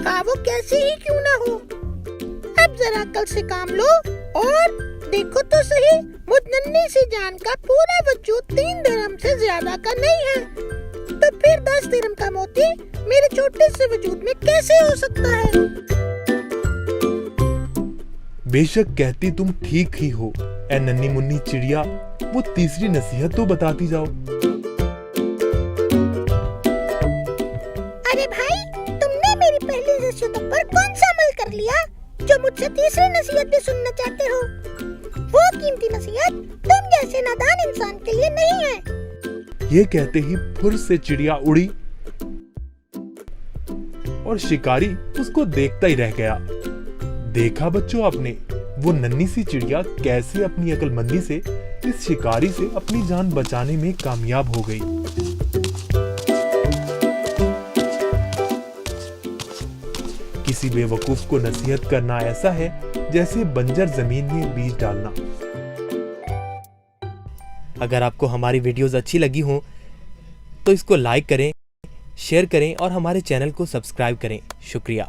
हाँ वो कैसे ही क्यों ना हो। अब जरा अक्ल से काम लो और देखो तो सही, मुझ नन्ही सी जान का पूरा वजूद 3 दिरहम से ज्यादा का नहीं है, तो फिर 10 दिरहम का मोती मेरे छोटे से वजूद में कैसे हो सकता है। बेशक कहती तुम ठीक ही हो ए नन्ही मुन्नी चिड़िया, वो तीसरी नसीहत तो बताती जाओ। अरे भाई, तुमने मेरी पहली नसीहतों पर कौन सा अमल कर लिया जो मुझसे तीसरी नसीहत भी सुनना चाहते हो। वो कीमती नसीहत तुम जैसे नादान इंसान के लिए नहीं है। ये कहते ही फुर से चिड़िया उड़ी और शिकारी उसको देखता ही रह गया। देखा बच्चों आपने, वो नन्ही सी चिड़िया कैसे अपनी अक्लमंदी से इस शिकारी से अपनी जान बचाने में कामयाब हो गई। किसी बेवकूफ को नसीहत करना ऐसा है जैसे बंजर जमीन में बीज डालना। अगर आपको हमारी वीडियोस अच्छी लगी हो तो इसको लाइक करें, शेयर करें और हमारे चैनल को सब्सक्राइब करें। शुक्रिया।